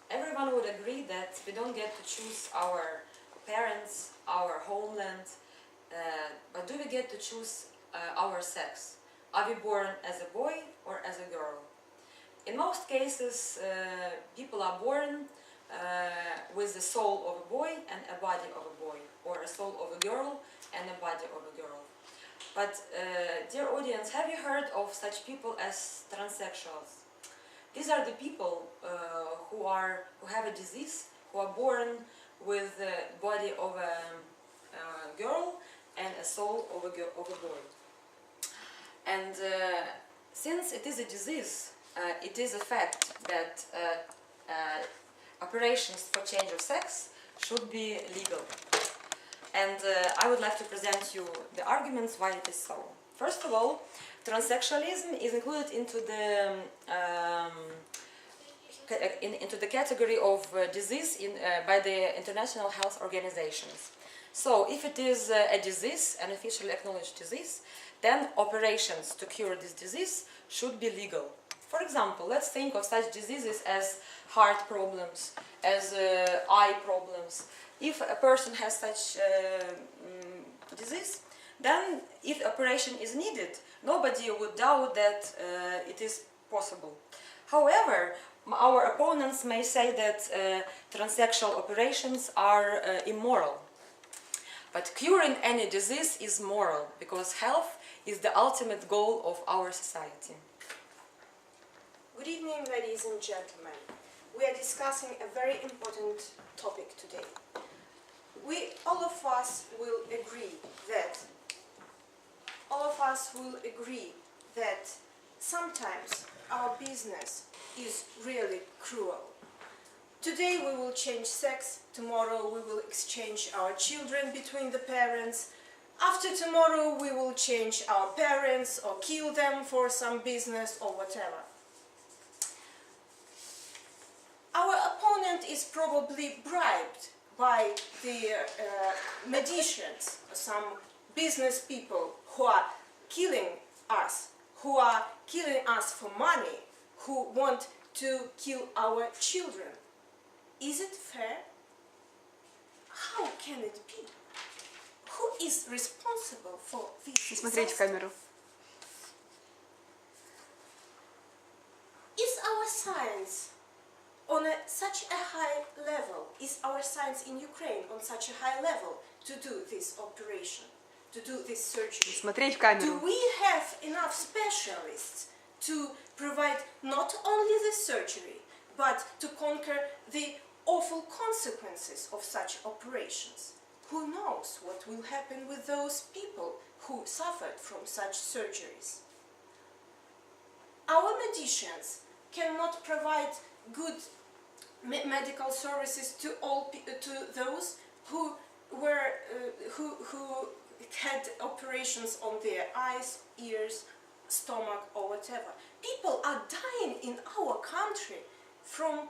everyone would agree that we don't get to choose our parents, our homeland, but do we get to choose our sex? Are we born as a boy or as a girl? In most cases, people are born with the soul of a boy and a body of a boy, or a soul of a girl and a body of a girl. But, dear audience, have you heard of such people as transsexuals? These are the people who have a disease, who are born with the body of a girl and a soul of a boy. And since it is a disease, it is a fact that operations for change of sex should be legal. And I would like to present you the arguments why it is so. First of all, transsexualism is included into the category of disease by the International Health Organizations. So, if it is a disease, an officially acknowledged disease, then operations to cure this disease should be legal. For example, let's think of such diseases as heart problems, as eye problems. If a person has such disease, then if operation is needed, nobody would doubt that it is possible. However, our opponents may say that transsexual operations are immoral. But curing any disease is moral, because health is the ultimate goal of our society. Good evening, ladies and gentlemen. We are discussing a very important topic today. All of us will agree that sometimes our business is really cruel. Today we will change sex, tomorrow we will exchange our children between the parents, after tomorrow we will change our parents or kill them for some business or whatever. Our opponent is probably bribed by the magicians, some business people who are killing us for money, who want to kill our children. Is it fair? How can it be? Who is responsible for this disaster? Is our science on such a high level? Is our science in Ukraine on such a high level to do this operation, to do this surgery? Do we have enough specialists to provide not only the surgery, but to conquer the awful consequences of such operations? Who knows what will happen with those people who suffered from such surgeries? Our magicians cannot provide good medical services to those who had operations on their eyes, ears, stomach or whatever. People are dying in our country from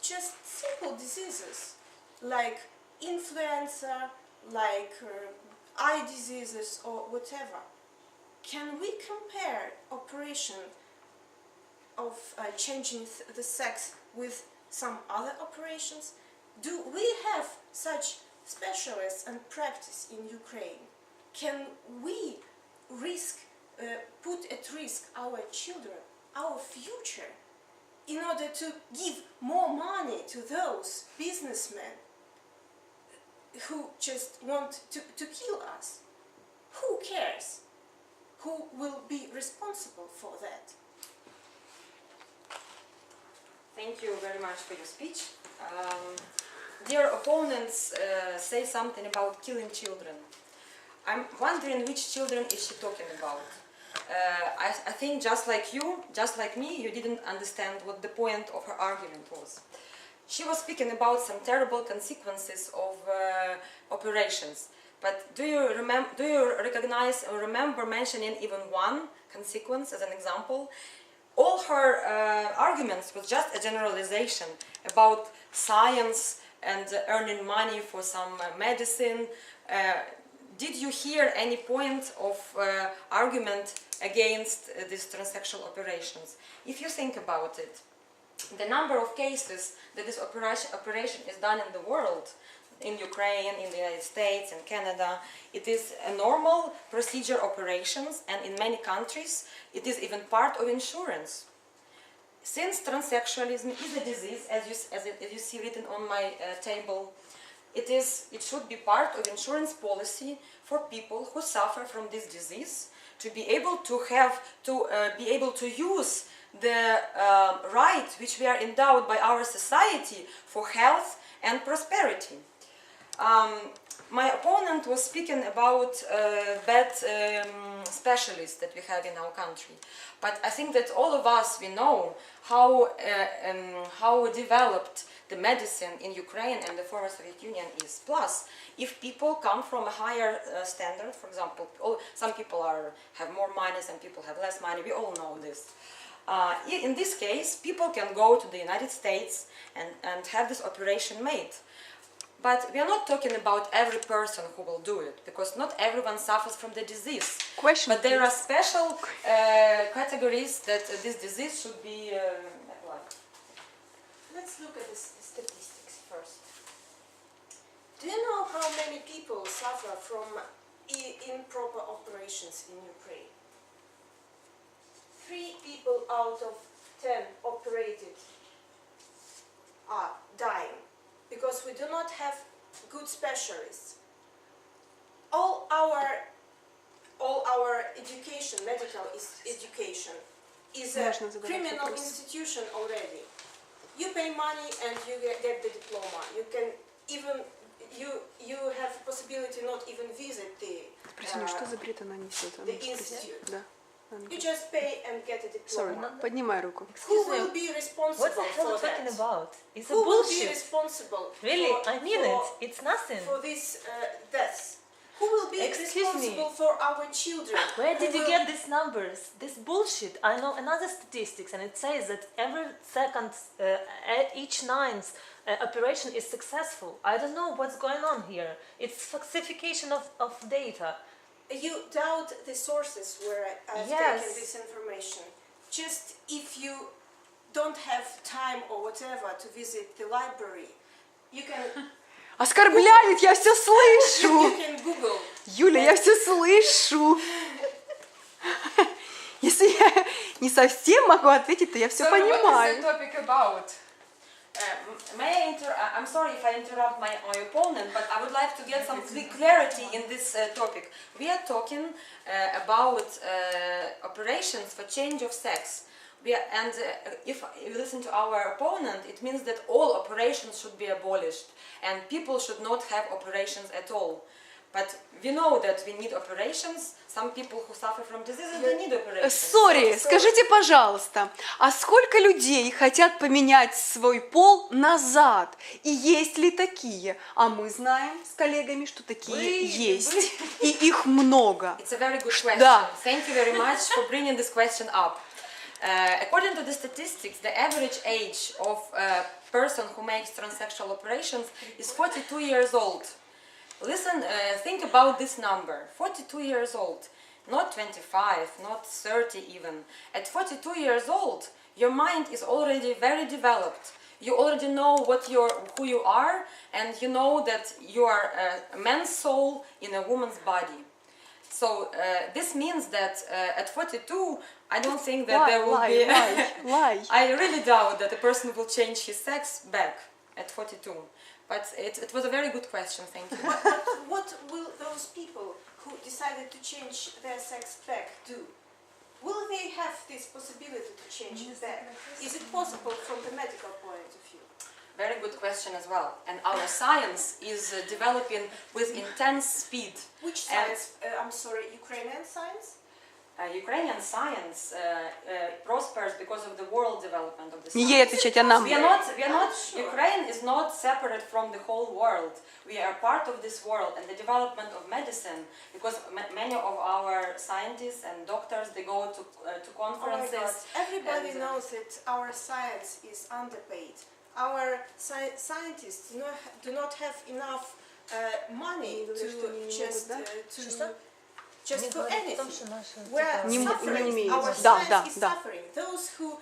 just simple diseases like influenza, like eye diseases or whatever. Can we compare operation of changing the sex with some other operations? Do we have such specialists and practice in Ukraine? Can we put at risk our children, our future, in order to give more money to those businessmen who just want to kill us? Who cares? Who will be responsible for that? Thank you very much for your speech. Dear opponents say something about killing children. I'm wondering which children is she talking about. I think just like you, just like me, you didn't understand what the point of her argument was. She was speaking about some terrible consequences of operations. But do you recognize or remember mentioning even one consequence as an example? All her arguments was just a generalization about science and earning money for some medicine. Did you hear any point of argument against these transsexual operations? If you think about it, the number of cases that this operation is done in the world, in Ukraine, in the United States, in Canada, it is a normal procedure operations, and in many countries it is even part of insurance. Since transsexualism is a disease, as you see written on my table, it should be part of insurance policy for people who suffer from this disease to be able to use the right which we are endowed by our society for health and prosperity. My opponent was speaking about bad specialists that we have in our country, but I think that all of us, we know how developed the medicine in Ukraine and the former Soviet Union is. Plus, if people come from a higher standard, for example, some people have more money, some people have less money, we all know this. In this case, people can go to the United States and have this operation made. But we are not talking about every person who will do it, because not everyone suffers from the disease. But there are special categories that this disease should be applied. Let's look at the statistics first. Do you know how many people suffer from improper operations in Ukraine? 3 people out of 10 operated are dying because we do not have good specialists. All our education, medical education, is a criminal institution already. You pay money and you get the diploma. You can even you have possibility not even visit the institute. You just pay and get a diploma. Поднимай руку. Who will be responsible What the hell are for you talking that? about? It's a Who will be bullshit. responsible Really? for, I mean for, it. It's nothing. for this deaths? Who will be Excuse me. responsible for our children? Where Who did you will- get these numbers? This bullshit. I know another statistics, and it says that every second, each ninth operation is successful. I don't know what's going on here. It's falsification of data. You doubt the sources where I've Yes. taken this information. Just if you don't have time or whatever to visit the library, you can Оскорбляет, я все you слышу. can Google. Юля, я все слышу. Если я не совсем могу ответить, то я все So what is понимаю. the topic about? I'm sorry if I interrupt my opponent, but I would like to get some clarity in this topic. We are talking about operations for change of sex. If you listen to our opponent, it means that all operations should be abolished and people should not have operations at all. But we know that we need operations. Some people who suffer from diseases, they need operations. Сори, скажите, пожалуйста, а сколько людей хотят поменять свой пол назад? И есть ли такие? А мы знаем с коллегами, что такие есть. И их много. It's a very good question. Да. Thank you very much for bringing this question up. According to the statistics, the average age of a person who makes transsexual operations is 42 years old. Listen, think about this number, 42 years old, not 25, not 30 even. At 42 years old, your mind is already very developed. You already know who you are, and you know that you are a man's soul in a woman's body. So this means that at 42, I don't think that there will be... Lie. I really doubt that a person will change his sex back at 42. But it was a very good question, thank you. What will those people who decided to change their sex back do? Will they have this possibility to change it back? Is it possible from the medical point of view? Very good question as well. And our science is developing with intense speed. Which science? I'm sorry, Ukrainian science? Ukrainian science prospers because of the world development of the Не science. ей отвечать, а нам. Ukraine is not separate from the whole world. We are part of this world and the development of medicine, because many of our scientists and doctors, they go to conferences. Oh my God. Everybody knows that our science is underpaid. Our scientists do not have enough money to for anything. We're suffering. Our science is suffering. Those who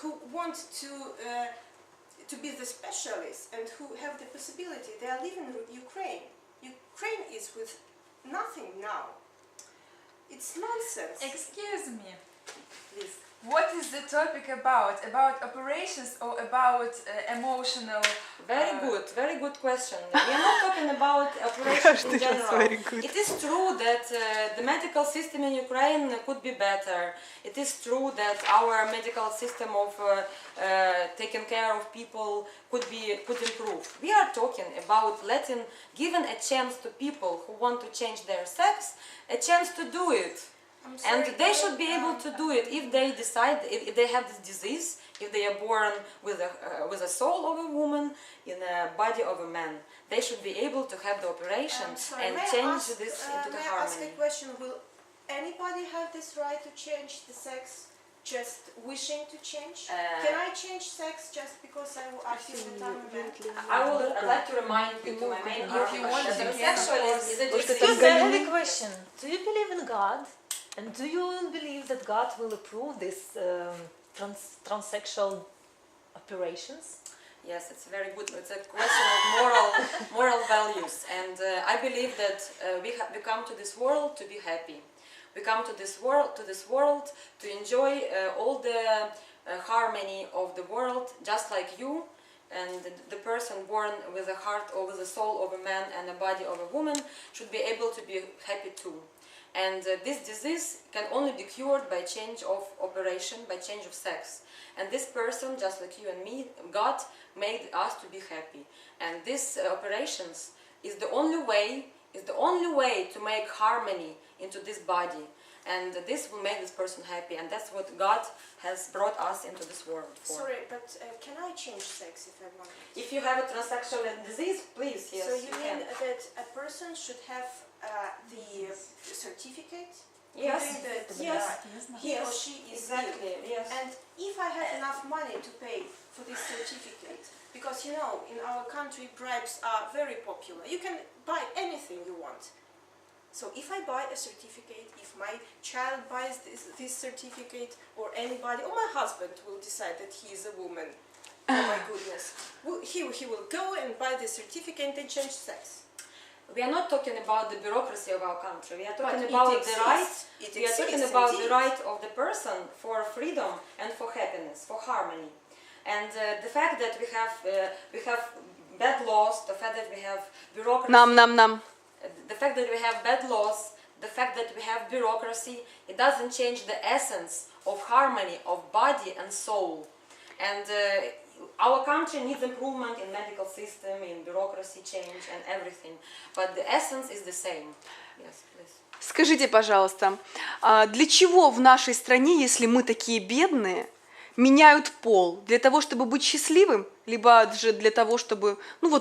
who want to be the specialists and who have the possibility, they are living in Ukraine. Ukraine is with nothing now. It's nonsense. Excuse me. Please. What is the topic about? About operations or about emotional? Very good question. We are not talking about operations in Каждый раз general. very good. It is true that the medical system in Ukraine could be better. It is true that our medical system of taking care of people could improve. We are talking about giving a chance to people who want to change their sex, a chance to do it. I'm And sorry, they but, should be able to do it if they decide, if they have this disease, if they are born with a soul of a woman in a body of a man. They should be able to have the operation I'm sorry, and may I change ask, this into the may I ask harmony. a question? Will anybody have this right to change the sex just wishing to change? Can I change sex just because I feel that I'm a man? I'd like to remind you to my main If you want that to, homosexualism is a Может, это disease. Excuse me, I have a question. Do you believe in God? And do you believe that God will approve these transsexual operations? Yes, it's very good. It's a question of moral values, and I believe that we come to this world to be happy. We come to this world to enjoy all the harmony of the world, just like you. And the person born with a heart or with a soul of a man and a body of a woman should be able to be happy too. And this disease can only be cured by change of operation, by change of sex. And this person, just like you and me, God made us to be happy. And these operations is the only way to make harmony into this body. And this will make this person happy. And that's what God has brought us into this world for. Sorry, but can I change sex if I want? If you have a transsexual disease, please, yes, So you mean can. that a person should have the certificate? Yes. Proving that Yes. he or she is Exactly, ill. yes. And if I have enough money to pay for this certificate, because you know, in our country bribes are very popular. You can buy anything you want. So if I buy a certificate, if my child buys this certificate, or anybody, or my husband will decide that he is a woman, oh my goodness, he will go and buy the certificate and change sex. We are not talking about the bureaucracy of our country. We are talking But it about the exists. right. It We are talking exists about the indeed. right of the person for freedom and for happiness, for harmony. And the fact that we have bad laws, the fact that we have bureaucracy, Нам. the fact that we have bad laws, the fact that we have bureaucracy, it doesn't change the essence of harmony of body and soul. And our country needs improvement in medical system, in bureaucracy change and everything. But the essence is the same. Yes, please. Скажите, пожалуйста, для чего в нашей стране, если мы такие бедные, меняют пол? Для того, чтобы быть счастливым, либо же для того, чтобы,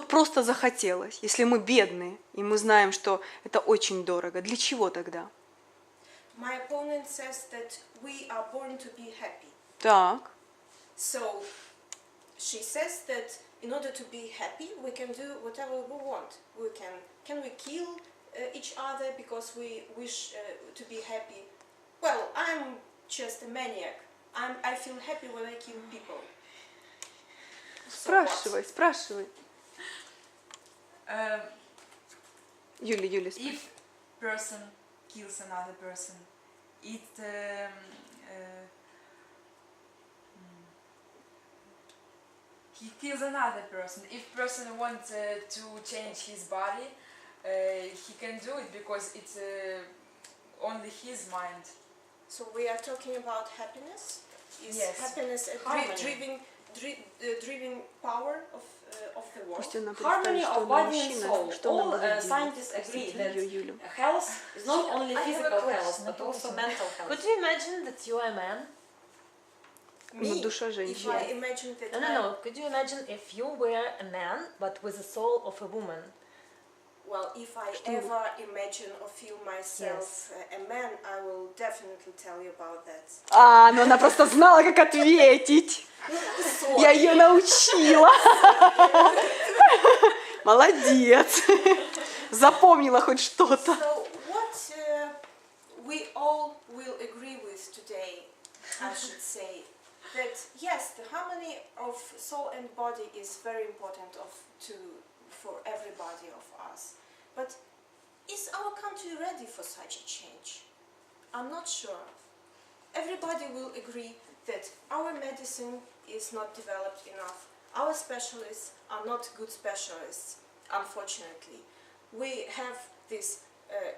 просто захотелось? Если мы бедные, и мы знаем, что это очень дорого, для чего тогда? My opponent says that we are born to be happy. Так. So she says that in order to be happy, we can do whatever we want. Can we kill each other because we wish to be happy? Well, I'm just a maniac. I feel happy when I kill people. So what? Спрашивай. Юля, If person kills another person, he kills another person. If person wants to change his body, he can do it because it's only his mind. So we are talking about happiness. Is Yes. happiness a Harmony. driving power of the world? Пусть она Harmony представит, что of она body and мужчина, soul. что она All будет делать. scientists agree Простите, that Юлю. health is not only I have a physical question, health, I but have a also question. mental health. Could you imagine that you are a man? Ну, душа If женщины. I imagine that No. Could you imagine if you were a man but with the soul of a woman? Well, if I ever imagine or feel myself a man, I will definitely tell you about that. Ну она просто знала, как ответить. Я ее научила. Молодец. Запомнила хоть что-то. So what we all will agree with today, I should say, that yes, the harmony of soul and body is very important for everybody of us. But is our country ready for such a change? I'm not sure. Everybody will agree that our medicine is not developed enough. Our specialists are not good specialists, unfortunately. We have this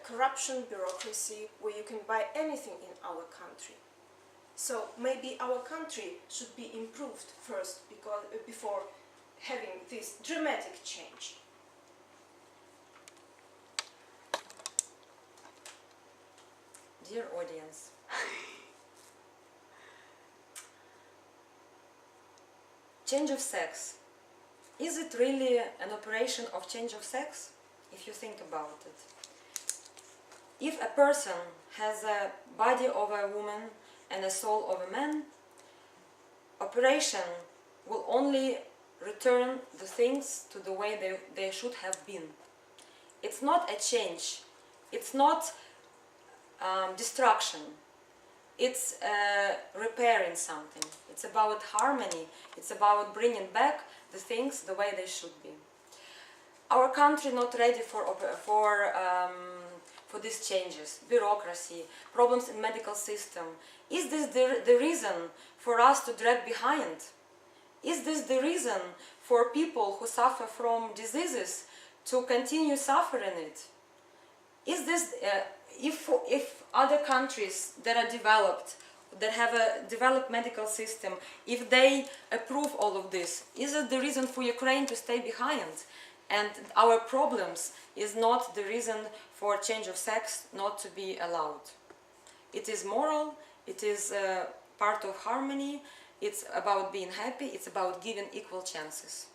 corruption bureaucracy where you can buy anything in our country. So maybe our country should be improved first before having this dramatic change. Dear audience, change of sex. Is it really an operation of change of sex? If you think about it. If a person has a body of a woman and a soul of a man, operation will only return the things to the way they should have been. It's not a change. It's not destruction. It's repairing something. It's about harmony. It's about bringing back the things the way they should be. Our country not ready for these changes. Bureaucracy, problems in medical system. Is this the reason for us to drag behind? Is this the reason for people who suffer from diseases to continue suffering it? Is this if other countries that are developed, that have a developed medical system, if they approve all of this, is it the reason for Ukraine to stay behind? And our problems is not the reason for change of sex not to be allowed. It is moral, it is part of harmony, it's about being happy, it's about giving equal chances.